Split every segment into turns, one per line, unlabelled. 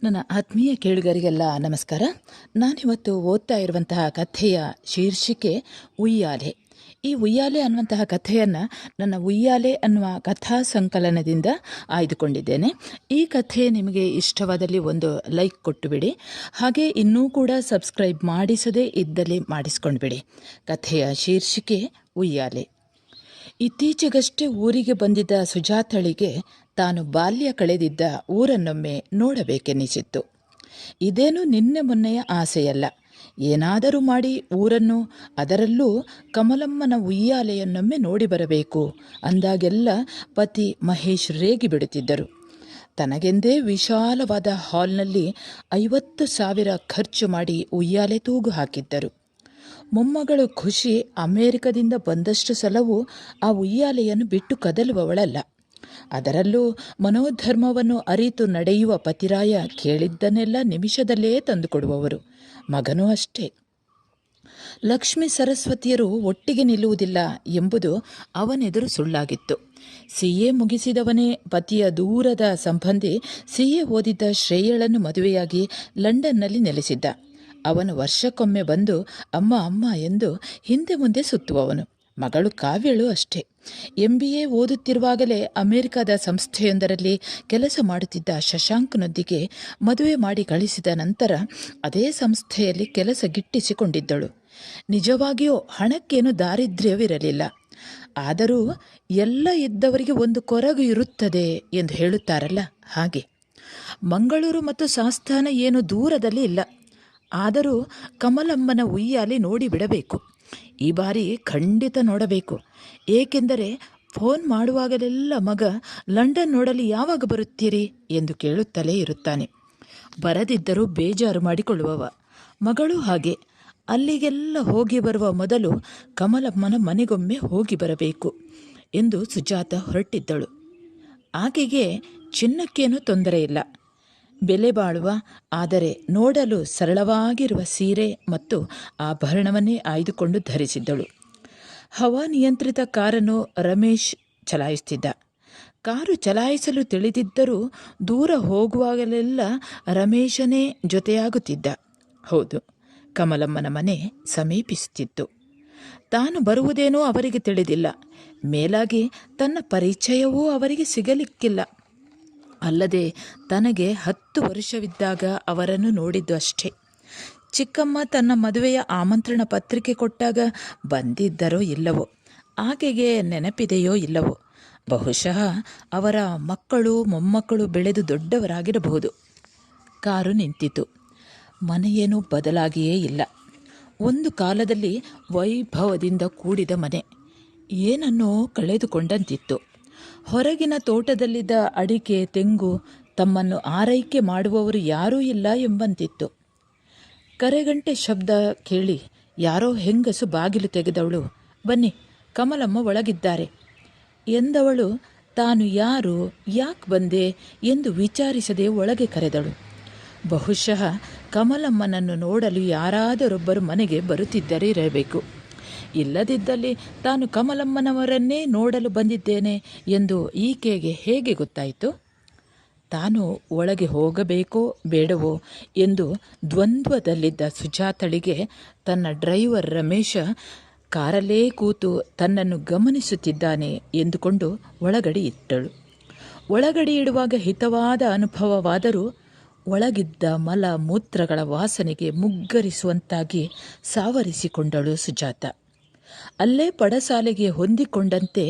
ನನ್ನ ಆತ್ಮೀಯ ಕೇಳುಗರಿಗೆಲ್ಲ ನಮಸ್ಕಾರ. ನಾನಿವತ್ತು ಓದ್ತಾ ಇರುವಂತಹ ಕಥೆಯ ಶೀರ್ಷಿಕೆ ಉಯ್ಯಾಲೆ. ಈ ಉಯ್ಯಾಲೆ ಅನ್ನುವಂತಹ ಕಥೆಯನ್ನು ನನ್ನ ಉಯ್ಯಾಲೆ ಅನ್ನುವ ಕಥಾ ಸಂಕಲನದಿಂದ ಆಯ್ದುಕೊಂಡಿದ್ದೇನೆ. ಈ ಕಥೆ ನಿಮಗೆ ಇಷ್ಟವಾದಲ್ಲಿ ಒಂದು ಲೈಕ್ ಕೊಟ್ಟು ಬಿಡಿ. ಹಾಗೆ ಇನ್ನೂ ಕೂಡ ಸಬ್ಸ್ಕ್ರೈಬ್ ಮಾಡಿಸದೇ ಇದ್ದಲ್ಲಿ ಮಾಡಿಸ್ಕೊಂಡ್ಬಿಡಿ. ಕಥೆಯ ಶೀರ್ಷಿಕೆ ಉಯ್ಯಾಲೆ. ಇತ್ತೀಚೆಗಷ್ಟೇ ಊರಿಗೆ ಬಂದಿದ್ದ ಸುಜಾತಳಿಗೆ ತಾನು ಬಾಲ್ಯ ಕಳೆದಿದ್ದ ಊರನ್ನೊಮ್ಮೆ ನೋಡಬೇಕೆನ್ನಿಸಿತ್ತು. ಇದೇನು ನಿನ್ನೆ ಮೊನ್ನೆಯ ಆಸೆಯಲ್ಲ. ಏನಾದರೂ ಮಾಡಿ ಊರನ್ನು, ಅದರಲ್ಲೂ ಕಮಲಮ್ಮನ ಉಯ್ಯಾಲೆಯನ್ನೊಮ್ಮೆ ನೋಡಿ ಬರಬೇಕು ಅಂದಾಗೆಲ್ಲ ಪತಿ ಮಹೇಶ್ ರೇಗಿಬಿಡುತ್ತಿದ್ದರು. ತನಗೆಂದೇ ವಿಶಾಲವಾದ ಹಾಲ್ನಲ್ಲಿ 50,000 ಖರ್ಚು ಮಾಡಿ ಉಯ್ಯಾಲೆ ತೂಗು ಹಾಕಿದ್ದರು. ಮೊಮ್ಮಗಳು ಖುಷಿ ಅಮೇರಿಕದಿಂದ ಬಂದಷ್ಟು ಸಲವೂ ಆ ಉಯ್ಯಾಲೆಯನ್ನು ಬಿಟ್ಟು ಕದಲುವವಳಲ್ಲ. ಅದರಲ್ಲೂ ಮನೋಧರ್ಮವನ್ನು ಅರಿತು ನಡೆಯುವ ಪತಿರಾಯ ಕೇಳಿದ್ದನ್ನೆಲ್ಲ ನಿಮಿಷದಲ್ಲೇ ತಂದುಕೊಡುವವರು. ಮಗನೂ ಅಷ್ಟೇ. ಲಕ್ಷ್ಮೀ ಸರಸ್ವತಿಯರು ಒಟ್ಟಿಗೆ ನಿಲ್ಲುವುದಿಲ್ಲ ಎಂಬುದು ಅವನೆದುರು ಸುಳ್ಳಾಗಿತ್ತು. CA ಮುಗಿಸಿದವನೇ ಪತಿಯ ದೂರದ ಸಂಬಂಧಿ CA ಓದಿದ್ದ ಶ್ರೇಯಳನ್ನು ಮದುವೆಯಾಗಿ ಲಂಡನ್ನಲ್ಲಿ ನೆಲೆಸಿದ್ದ. ಅವನು ವರ್ಷಕ್ಕೊಮ್ಮೆ ಬಂದು ಅಮ್ಮ ಅಮ್ಮ ಎಂದು ಹಿಂದೆ ಮುಂದೆ ಸುತ್ತುವವನು. ಮಗಳು ಕಾವ್ಯಳು ಅಷ್ಟೇ. MBA ಓದುತ್ತಿರುವಾಗಲೇ ಅಮೆರಿಕದ ಸಂಸ್ಥೆಯೊಂದರಲ್ಲಿ ಕೆಲಸ ಮಾಡುತ್ತಿದ್ದ ಶಶಾಂಕ್ನೊಂದಿಗೆ ಮದುವೆ ಮಾಡಿ ಕಳಿಸಿದ ನಂತರ ಅದೇ ಸಂಸ್ಥೆಯಲ್ಲಿ ಕೆಲಸ ಗಿಟ್ಟಿಸಿಕೊಂಡಿದ್ದಳು. ನಿಜವಾಗಿಯೂ ಹಣಕ್ಕೇನು ದಾರಿದ್ರ್ಯವಿರಲಿಲ್ಲ. ಆದರೂ ಎಲ್ಲ ಇದ್ದವರಿಗೆ ಒಂದು ಕೊರಗು ಇರುತ್ತದೆ ಎಂದು ಹೇಳುತ್ತಾರಲ್ಲ, ಹಾಗೆ. ಮಂಗಳೂರು ಮತ್ತು ಸಾಸ್ತಾನ ಏನು ದೂರದಲ್ಲಿ ಇಲ್ಲ. ಆದರೂ ಕಮಲಮ್ಮನ ಉಯ್ಯಾಲೆ ನೋಡಿಬಿಡಬೇಕು. ಈ ಬಾರಿ ಖಂಡಿತ ನೋಡಬೇಕು. ಏಕೆಂದರೆ ಫೋನ್ ಮಾಡುವಾಗಲೆಲ್ಲ ಮಗ ಲಂಡನ್ ನೋಡಲು ಯಾವಾಗ ಬರುತ್ತೀರಿ ಎಂದು ಕೇಳುತ್ತಲೇ ಇರುತ್ತಾನೆ. ಬರದಿದ್ದರೂ ಬೇಜಾರು ಮಾಡಿಕೊಳ್ಳುವವ. ಮಗಳು ಹಾಗೆ. ಅಲ್ಲಿಗೆಲ್ಲ ಹೋಗಿ ಬರುವ ಮೊದಲು ಕಮಲಮ್ಮನ ಮನೆಗೊಮ್ಮೆ ಹೋಗಿ ಬರಬೇಕು ಎಂದು ಸುಜಾತ ಹೊರಟಿದ್ದಳು. ಆಕೆಗೆ ಚಿನ್ನಕ್ಕೇನೂ ತೊಂದರೆ ಇಲ್ಲ. ಬೆಲೆ ಬಾಳುವ, ಆದರೆ ನೋಡಲು ಸರಳವಾಗಿರುವ ಸೀರೆ ಮತ್ತು ಆಭರಣವನ್ನೇ ಆಯ್ದುಕೊಂಡು ಧರಿಸಿದ್ದಳು. ಹವಾನಿಯಂತ್ರಿತ ಕಾರನ್ನು ರಮೇಶ್ ಚಲಾಯಿಸುತ್ತಿದ್ದ. ಕಾರು ಚಲಾಯಿಸಲು ತಿಳಿದಿದ್ದರೂ ದೂರ ಹೋಗುವಾಗಲೆಲ್ಲ ರಮೇಶನೇ ಜೊತೆಯಾಗುತ್ತಿದ್ದ. ಹೌದು, ಕಮಲಮ್ಮನ ಮನೆ ಸಮೀಪಿಸುತ್ತಿತ್ತು. ತಾನು ಬರುವುದೇನೋ ಅವರಿಗೆ ತಿಳಿದಿಲ್ಲ. ಮೇಲಾಗಿ ತನ್ನ ಪರಿಚಯವೂ ಅವರಿಗೆ ಸಿಗಲಿಕ್ಕಿಲ್ಲ. ಅಲ್ಲದೆ ತನಗೆ 10 ವರ್ಷವಿದ್ದಾಗ ಅವರನ್ನು ನೋಡಿದ್ದು ಅಷ್ಟೇ. ಚಿಕ್ಕಮ್ಮ ತನ್ನ ಮದುವೆಯ ಆಮಂತ್ರಣ ಪತ್ರಿಕೆ ಕೊಟ್ಟಾಗ ಬಂದಿದ್ದರೋ ಇಲ್ಲವೋ, ಆಕೆಗೆ ನೆನಪಿದೆಯೋ ಇಲ್ಲವೋ. ಬಹುಶಃ ಅವರ ಮಕ್ಕಳು ಮೊಮ್ಮಕ್ಕಳು ಬೆಳೆದು ದೊಡ್ಡವರಾಗಿರಬಹುದು. ಕಾರು ನಿಂತಿತು. ಮನೆಯೇನೂ ಬದಲಾಗಿಯೇ ಇಲ್ಲ. ಒಂದು ಕಾಲದಲ್ಲಿ ವೈಭವದಿಂದ ಕೂಡಿದ ಮನೆ ಏನನ್ನೋ ಕಳೆದುಕೊಂಡಂತಿತ್ತು. ಹೊರಗಿನ ತೋಟದಲ್ಲಿದ್ದ ಅಡಿಕೆ, ತೆಂಗು ತಮ್ಮನ್ನು ಆರೈಕೆ ಮಾಡುವವರು ಯಾರೂ ಇಲ್ಲ ಎಂಬಂತಿತ್ತು. ಕರೆಗಂಟೆ ಶಬ್ದ ಕೇಳಿ ಯಾರೋ ಹೆಂಗಸು ಬಾಗಿಲು ತೆಗೆದವಳು, ಬನ್ನಿ, ಕಮಲಮ್ಮ ಒಳಗಿದ್ದಾರೆ ಎಂದವಳು ತಾನು ಯಾರು, ಯಾಕೆ ಬಂದೆ ಎಂದು ವಿಚಾರಿಸದೆ ಒಳಗೆ ಕರೆದಳು. ಬಹುಶಃ ಕಮಲಮ್ಮನನ್ನು ನೋಡಲು ಯಾರಾದರೊಬ್ಬರು ಮನೆಗೆ ಬರುತ್ತಿದ್ದರಿರಬೇಕು. ಇಲ್ಲದಿದ್ದಲ್ಲಿ ತಾನು ಕಮಲಮ್ಮನವರನ್ನೇ ನೋಡಲು ಬಂದಿದ್ದೇನೆ ಎಂದು ಈಕೆಗೆ ಹೇಗೆ ಗೊತ್ತಾಯಿತು? ತಾನು ಒಳಗೆ ಹೋಗಬೇಕೋ ಬೇಡವೋ ಎಂದು ದ್ವಂದ್ವದಲ್ಲಿದ್ದ ಸುಜಾತಳಿಗೆ ತನ್ನ ಡ್ರೈವರ್ ರಮೇಶ ಕಾರಲ್ಲೇ ಕೂತು ತನ್ನನ್ನು ಗಮನಿಸುತ್ತಿದ್ದಾನೆ ಎಂದುಕೊಂಡು ಒಳಗಡೆ ಇಟ್ಟಳು. ಒಳಗಡೆ ಇಡುವಾಗ ಹಿತವಾದ ಅನುಭವವಾದರೂ ಒಳಗಿದ್ದ ಮಲ ಮೂತ್ರಗಳ ವಾಸನೆಗೆ ಮುಗ್ಗರಿಸುವಂತಾಗಿ ಸಾವರಿಸಿಕೊಂಡಳು ಸುಜಾತ. ಅಲ್ಲೇ ಪಡಸಾಲೆಗೆ ಹೊಂದಿಕೊಂಡಂತೆ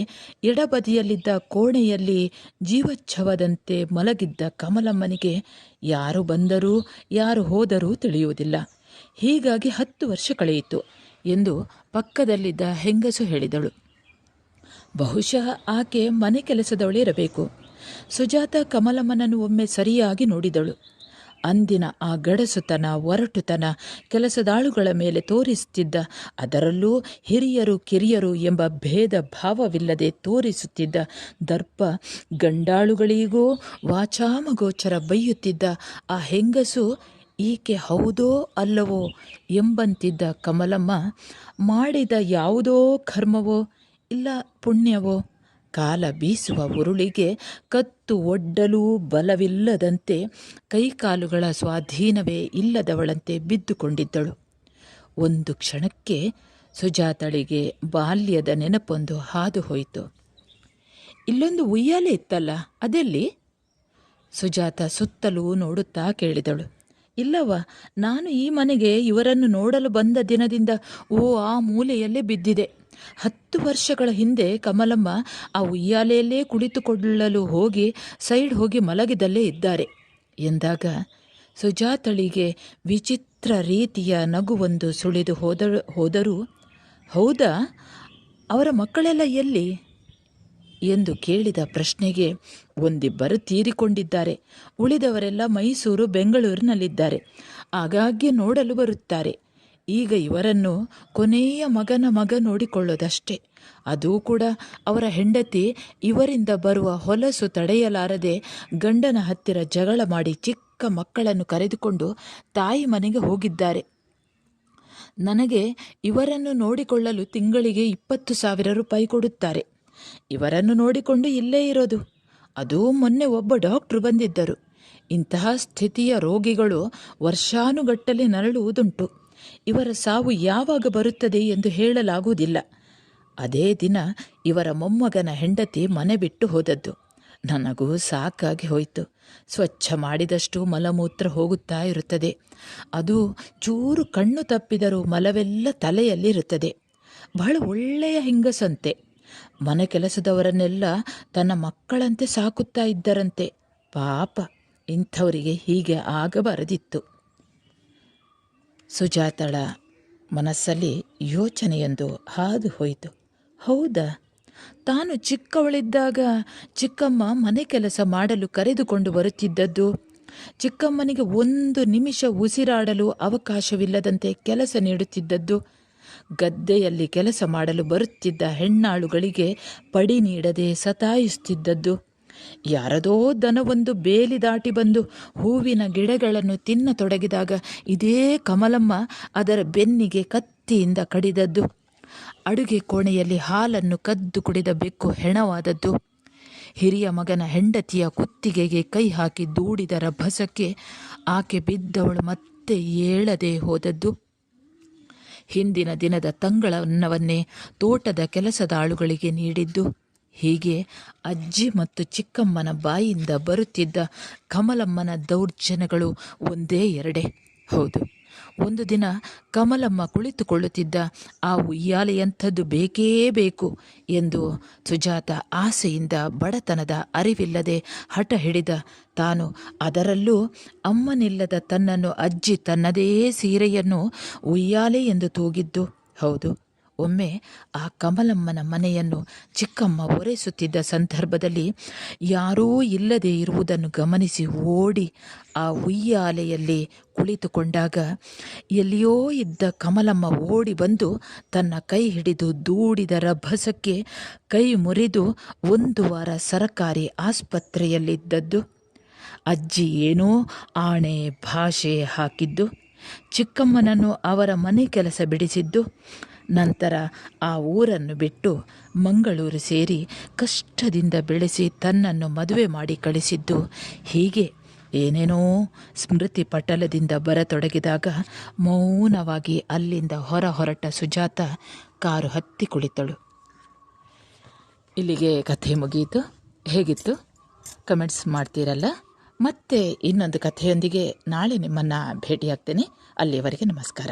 ಎಡಬದಿಯಲ್ಲಿದ್ದ ಕೋಣೆಯಲ್ಲಿ ಜೀವಚ್ಛವದಂತೆ ಮಲಗಿದ್ದ ಕಮಲಮ್ಮನಿಗೆ ಯಾರು ಬಂದರೂ ಯಾರು ಹೋದರೂ ತಿಳಿಯುವುದಿಲ್ಲ. ಹೀಗಾಗಿ 10 ವರ್ಷ ಕಳೆಯಿತು ಎಂದು ಪಕ್ಕದಲ್ಲಿದ್ದ ಹೆಂಗಸು ಹೇಳಿದಳು. ಬಹುಶಃ ಆಕೆ ಮನೆ ಕೆಲಸದವಳಿರಬೇಕು. ಸುಜಾತ ಕಮಲಮ್ಮನನ್ನು ಒಮ್ಮೆ ಸರಿಯಾಗಿ ನೋಡಿದಳು. ಅಂದಿನ ಆ ಗಡಸುತನ, ಒರಟುತನ ಕೆಲಸದಾಳುಗಳ ಮೇಲೆ ತೋರಿಸುತ್ತಿದ್ದ, ಅದರಲ್ಲೂ ಹಿರಿಯರು ಕಿರಿಯರು ಎಂಬ ಭೇದ ಭಾವವಿಲ್ಲದೆ ತೋರಿಸುತ್ತಿದ್ದ ದರ್ಪ, ಗಂಡಾಳುಗಳಿಗೂ ವಾಚಾಮಗೋಚರ ಬೈಯುತ್ತಿದ್ದ ಆ ಹೆಂಗಸು ಈಕೆ ಹೌದೋ ಅಲ್ಲವೋ ಎಂಬಂತಿದ್ದ ಕಮಲಮ್ಮ ಮಾಡಿದ ಯಾವುದೋ ಕರ್ಮವೋ ಇಲ್ಲ ಪುಣ್ಯವೋ ಕಾಲ ಬೀಸುವ ಉರುಳಿಗೆ ಕತ್ತು ಒಡ್ಡಲೂ ಬಲವಿಲ್ಲದಂತೆ ಕೈಕಾಲುಗಳ ಸ್ವಾಧೀನವೇ ಇಲ್ಲದವಳಂತೆ ಬಿದ್ದುಕೊಂಡಿದ್ದಳು. ಒಂದು ಕ್ಷಣಕ್ಕೆ ಸುಜಾತಳಿಗೆ ಬಾಲ್ಯದ ನೆನಪೊಂದು ಹಾದು ಹೋಯಿತು. ಇಲ್ಲೊಂದು ಉಯ್ಯಾಲೆ ಇತ್ತಲ್ಲ, ಅದೆಲ್ಲಿ? ಸುಜಾತ ಸುತ್ತಲೂ ನೋಡುತ್ತಾ ಕೇಳಿದಳು. ಇಲ್ಲವ, ನಾನು ಈ ಮನೆಗೆ ಇವರನ್ನು ನೋಡಲು ಬಂದ ದಿನದಿಂದ ಆ ಮೂಲೆಯಲ್ಲೇ ಬಿದ್ದಿದೆ. 10 ವರ್ಷಗಳ ಹಿಂದೆ ಕಮಲಮ್ಮ ಆ ಉಯ್ಯಾಲೆಯಲ್ಲೇ ಕುಳಿತುಕೊಳ್ಳಲು ಹೋಗಿ ಸೈಡ್ ಹೋಗಿ ಮಲಗಿದಲ್ಲೇ ಇದ್ದಾರೆ ಎಂದಾಗ ಸುಜಾತಳಿಗೆ ವಿಚಿತ್ರ ರೀತಿಯ ನಗುವೊಂದು ಸುಳಿದು ಹೋದರೂ ಹೌದಾ, ಅವರ ಮಕ್ಕಳೆಲ್ಲ ಎಲ್ಲಿ ಎಂದು ಕೇಳಿದ ಪ್ರಶ್ನೆಗೆ ಒಂದಿಬ್ಬರು ತೀರಿಕೊಂಡಿದ್ದಾರೆ, ಉಳಿದವರೆಲ್ಲ ಮೈಸೂರು ಬೆಂಗಳೂರಿನಲ್ಲಿದ್ದಾರೆ, ಆಗಾಗ್ಗೆ ನೋಡಲು ಬರುತ್ತಾರೆ. ಈಗ ಇವರನ್ನು ಕೊನೆಯ ಮಗನ ಮಗ ನೋಡಿಕೊಳ್ಳೋದಷ್ಟೇ. ಅದೂ ಕೂಡ ಅವರ ಹೆಂಡತಿ ಇವರಿಂದ ಬರುವ ಹೊಲಸು ತಡೆಯಲಾರದೆ ಗಂಡನ ಹತ್ತಿರ ಜಗಳ ಮಾಡಿ ಚಿಕ್ಕ ಮಕ್ಕಳನ್ನು ಕರೆದುಕೊಂಡು ತಾಯಿ ಮನೆಗೆ ಹೋಗಿದ್ದಾರೆ. ನನಗೆ ಇವರನ್ನು ನೋಡಿಕೊಳ್ಳಲು ತಿಂಗಳಿಗೆ 20,000 ರೂಪಾಯಿ ಕೊಡುತ್ತಾರೆ. ಇವರನ್ನು ನೋಡಿಕೊಂಡು ಇಲ್ಲೇ ಇರೋದು. ಅದೂ ಮೊನ್ನೆ ಒಬ್ಬ ಡಾಕ್ಟ್ರು ಬಂದಿದ್ದರು. ಇಂತಹ ಸ್ಥಿತಿಯ ರೋಗಿಗಳು ವರ್ಷಾನುಗಟ್ಟಲೆ ನರಳುವುದುಂಟು. ಇವರ ಸಾವು ಯಾವಾಗ ಬರುತ್ತದೆ ಎಂದು ಹೇಳಲಾಗುವುದಿಲ್ಲ. ಅದೇ ದಿನ ಇವರ ಮೊಮ್ಮಗನ ಹೆಂಡತಿ ಮನೆ ಬಿಟ್ಟು ಹೋದದ್ದು. ನನಗೂ ಸಾಕಾಗಿ ಹೋಯಿತು. ಸ್ವಚ್ಛ ಮಾಡಿದಷ್ಟು ಮಲಮೂತ್ರ ಹೋಗುತ್ತಾ ಇರುತ್ತದೆ. ಅದು ಚೂರು ಕಣ್ಣು ತಪ್ಪಿದರೂ ಮಲವೆಲ್ಲ ತಲೆಯಲ್ಲಿರುತ್ತದೆ. ಬಹಳ ಒಳ್ಳೆಯ ಹೆಂಗಸಂತೆ. ಮನೆ ಕೆಲಸದವರನ್ನೆಲ್ಲ ತನ್ನ ಮಕ್ಕಳಂತೆ ಸಾಕುತ್ತಾ ಇದ್ದರಂತೆ. ಪಾಪ, ಇಂಥವರಿಗೆ ಹೀಗೆ ಆಗಬಾರದಿತ್ತು. ಸುಜಾತಳ ಮನಸ್ಸಲ್ಲಿ ಯೋಚನೆಯೊಂದು ಹಾದು ಹೋಯಿತು. ಹೌದಾ, ತಾನು ಚಿಕ್ಕವಳಿದ್ದಾಗ ಚಿಕ್ಕಮ್ಮ ಮನೆ ಕೆಲಸ ಮಾಡಲು ಕರೆದುಕೊಂಡು ಬರುತ್ತಿದ್ದದ್ದು, ಚಿಕ್ಕಮ್ಮನಿಗೆ ಒಂದು ನಿಮಿಷ ಉಸಿರಾಡಲು ಅವಕಾಶವಿಲ್ಲದಂತೆ ಕೆಲಸ ನೀಡುತ್ತಿದ್ದದ್ದು, ಗದ್ದೆಯಲ್ಲಿ ಕೆಲಸ ಮಾಡಲು ಬರುತ್ತಿದ್ದ ಹೆಣ್ಣಾಳುಗಳಿಗೆ ಪಡಿ ನೀಡದೆ ಸತಾಯಿಸುತ್ತಿದ್ದದ್ದು, ಯಾರದೋ ದನವೊಂದು ಬೇಲಿ ದಾಟಿ ಬಂದು ಹೂವಿನ ಗಿಡಗಳನ್ನು ತಿನ್ನತೊಡಗಿದಾಗ ಇದೇ ಕಮಲಮ್ಮ ಅದರ ಬೆನ್ನಿಗೆ ಕತ್ತಿಯಿಂದ ಕಡಿದದ್ದು, ಅಡುಗೆ ಕೋಣೆಯಲ್ಲಿ ಹಾಲನ್ನು ಕದ್ದು ಕುಡಿದ ಬೆಕ್ಕು ಹೆಣವಾದದ್ದು, ಹಿರಿಯ ಮಗನ ಹೆಂಡತಿಯ ಕುತ್ತಿಗೆಗೆ ಕೈ ಹಾಕಿ ದೂಡಿದ ರಭಸಕ್ಕೆ ಆಕೆ ಬಿದ್ದವಳು ಮತ್ತೆ ಏಳದೆ ಹೋದದ್ದು, ಹಿಂದಿನ ದಿನದ ತಂಗಳನ್ನವನ್ನೇ ತೋಟದ ಕೆಲಸದ ಆಳುಗಳಿಗೆ ನೀಡಿದ್ದು, ಹೀಗೆ ಅಜ್ಜಿ ಮತ್ತು ಚಿಕ್ಕಮ್ಮನ ಬಾಯಿಂದ ಬರುತ್ತಿದ್ದ ಕಮಲಮ್ಮನ ದೌರ್ಜನ್ಯಗಳು ಒಂದೇ ಎರಡೇ. ಹೌದು, ಒಂದು ದಿನ ಕಮಲಮ್ಮ ಕುಳಿತುಕೊಳ್ಳುತ್ತಿದ್ದ ಆ ಉಯ್ಯಾಲೆಯಂಥದ್ದು ಬೇಕೇ ಬೇಕು ಎಂದು ಸುಜಾತ ಆಸೆಯಿಂದ ಬಡತನದ ಅರಿವಿಲ್ಲದೆ ಹಠ ಹಿಡಿದ ತಾನು ಅದರಲ್ಲೂ ಅಮ್ಮನಿಲ್ಲದ ತನ್ನನ್ನು ಅಜ್ಜಿ ತನ್ನದೇ ಸೀರೆಯನ್ನು ಉಯ್ಯಾಲೆ ಎಂದು ತೂಗಿದ್ದು. ಹೌದು, ಒಮ್ಮೆ ಆ ಕಮಲಮ್ಮನ ಮನೆಯನ್ನು ಚಿಕ್ಕಮ್ಮ ಒರೆಸುತ್ತಿದ್ದ ಸಂದರ್ಭದಲ್ಲಿ ಯಾರೂ ಇಲ್ಲದೆ ಇರುವುದನ್ನು ಗಮನಿಸಿ ಓಡಿ ಆ ಉಯ್ಯಾಲೆಯಲ್ಲಿ ಕುಳಿತುಕೊಂಡಾಗ ಎಲ್ಲಿಯೋ ಇದ್ದ ಕಮಲಮ್ಮ ಓಡಿ ಬಂದು ತನ್ನ ಕೈ ಹಿಡಿದು ದೂಡಿದ ರಭಸಕ್ಕೆ ಕೈ ಮುರಿದು 1 ವಾರ ಸರಕಾರಿ ಆಸ್ಪತ್ರೆಯಲ್ಲಿದ್ದದ್ದು. ಅಜ್ಜಿ ಏನೋ ಆಣೆ ಭಾಷೆ ಹಾಕಿದ್ದು, ಚಿಕ್ಕಮ್ಮನನ್ನು ಅವರ ಮನೆ ಕೆಲಸ ಬಿಡಿಸಿದ್ದು, ನಂತರ ಆ ಊರನ್ನು ಬಿಟ್ಟು ಮಂಗಳೂರು ಸೇರಿ ಕಷ್ಟದಿಂದ ಬೆಳೆಸಿ ತನ್ನನ್ನು ಮದುವೆ ಮಾಡಿ ಕಳಿಸಿದ್ದು. ಹೀಗೆ ಏನೇನೋ ಸ್ಮೃತಿ ಪಟಲದಿಂದ ಬರತೊಡಗಿದಾಗ ಮೌನವಾಗಿ ಅಲ್ಲಿಂದ ಹೊರಟ ಸುಜಾತ ಕಾರು ಹತ್ತಿ ಕುಳಿತಳು. ಇಲ್ಲಿಗೆ ಕಥೆ ಮುಗಿಯಿತು. ಹೇಗಿತ್ತು ಕಮೆಂಟ್ಸ್ ಮಾಡ್ತೀರಲ್ಲ. ಮತ್ತೆ ಇನ್ನೊಂದು ಕಥೆಯೊಂದಿಗೆ ನಾಳೆ ನಿಮ್ಮನ್ನು ಭೇಟಿಯಾಗ್ತೇನೆ. ಅಲ್ಲಿಯವರೆಗೆ ನಮಸ್ಕಾರ.